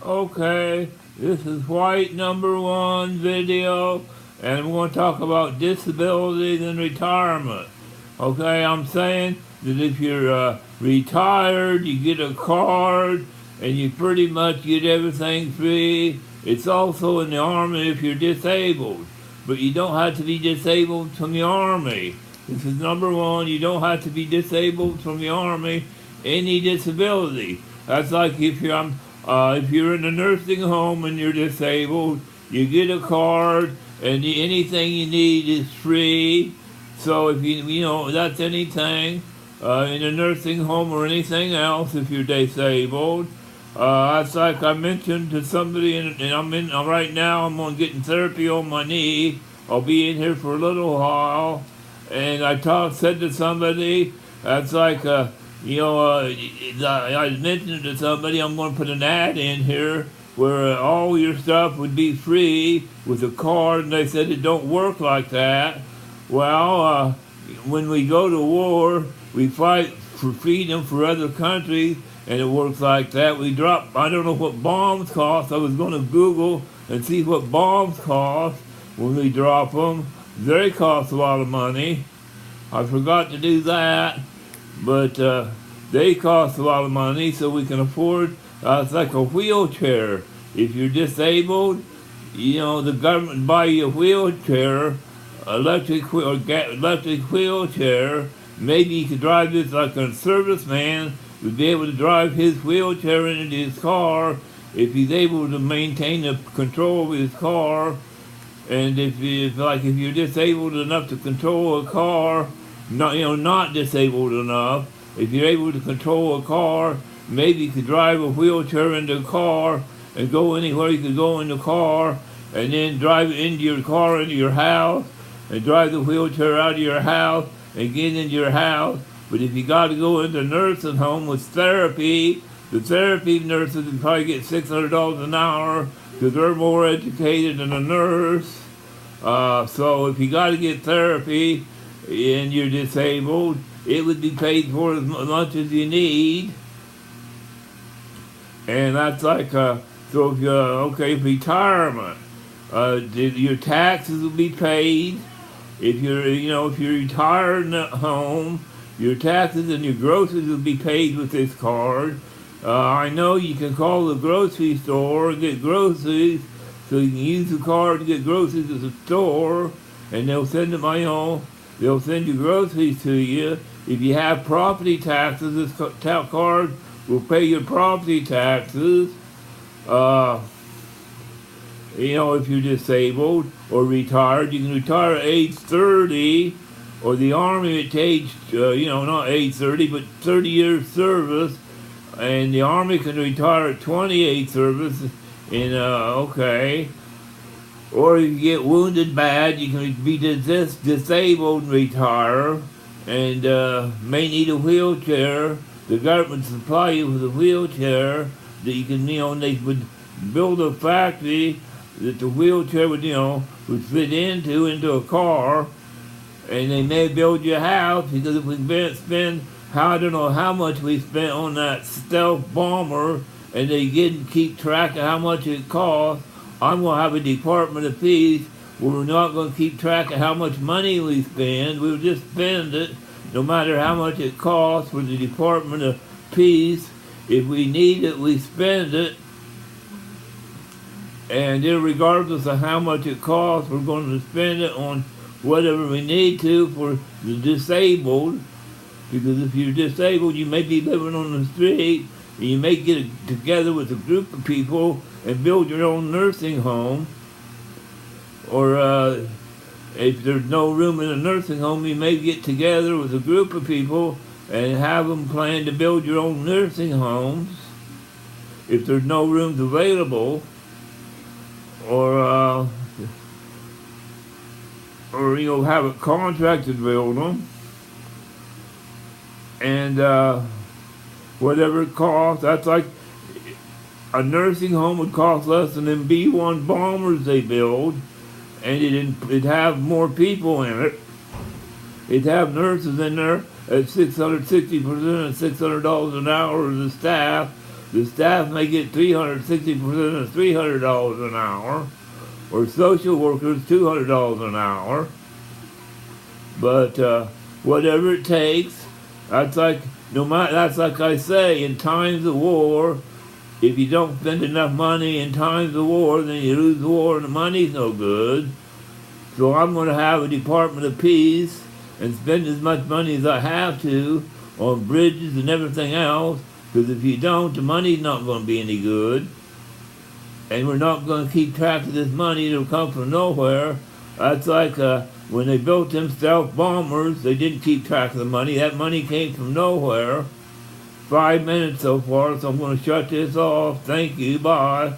Okay, this is White number one video, and we're going to talk about disabilities and retirement. Okay, I'm saying that if you're retired, you get a card, and you pretty much get everything free. It's also in the Army if you're disabled, but you don't have to be disabled from the Army. This is number one, you don't have to be disabled from the Army, any disability. That's like if you're in a nursing home and you're disabled, you get a card, and anything you need is free. So if that's anything in a nursing home or anything else, if you're disabled. That's like I mentioned to somebody, and right now. I'm on getting therapy on my knee. I'll be in here for a little while, and said to somebody, that's like I mentioned to somebody I'm going to put an ad in here where all your stuff would be free with a card, and they said it don't work like that. Well, when we go to war, we fight for freedom for other countries, and it works like that. I don't know what bombs cost. I was going to Google and see what bombs cost when we drop them. They cost a lot of money. I forgot to do that, but they cost a lot of money, so we can afford. It's like a wheelchair. If you're disabled, the government buy you a wheelchair, electric wheelchair. Maybe you could drive this like a serviceman would be able to drive his wheelchair into his car if he's able to maintain the control of his car. And if you're disabled enough to control a car, not disabled enough, if you're able to control a car, maybe you could drive a wheelchair into a car and go anywhere you could go in the car, and then drive it into your car, into your house, and drive the wheelchair out of your house and get into your house. But if you got to go into a nursing home with therapy, the therapy nurses would probably get $600 an hour because they're more educated than a nurse. So if you got to get therapy and you're disabled, it would be paid for as much as you need. And that's like, so if retirement, your taxes will be paid. If you're retired at home, your taxes and your groceries will be paid with this card. I know you can call the grocery store and get groceries, so you can use the card to get groceries at the store, and they'll send they'll send you groceries to you. If you have property taxes, this card will pay your property taxes. If you're disabled or retired, you can retire at age 30, or the Army at age, not age 30, but 30 years service, and the Army can retire at 28 service, or if you get wounded bad, you can be disabled and retire, and may need a wheelchair. The government supply you with a wheelchair that you can, they would build a factory that the wheelchair would fit into a car, and they may build you a house, because if we spend, I don't know how much we spent on that stealth bomber, and they didn't keep track of how much it cost. I'm going to have a Department of Peace where we're not going to keep track of how much money we spend. We'll just spend it, no matter how much it costs, for the Department of Peace. If we need it, we spend it. And regardless of how much it costs, we're going to spend it on whatever we need to for the disabled. Because if you're disabled, you may be living on the street, and you may get together with a group of people and build your own nursing home. Or if there's no room in a nursing home, you may get together with a group of people and have them plan to build your own nursing homes if there's no rooms available. Or have a contracted build them, and whatever it costs. That's like a nursing home would cost less than them B-1 bombers they build, and it'd have more people in it. It'd have nurses in there at $660 and $600 an hour as the staff. The staff may get 360% of $300 an hour, or social workers $200 an hour. But whatever it takes, that's like that's like I say, in times of war, if you don't spend enough money in times of war, then you lose the war and the money's no good. So I'm going to have a Department of Peace and spend as much money as I have to on bridges and everything else, because if you don't, the money's not going to be any good. And we're not going to keep track of this money. It'll come from nowhere. That's like when they built them stealth bombers, they didn't keep track of the money. That money came from nowhere. 5 minutes so far, so I'm going to shut this off. Thank you. Bye.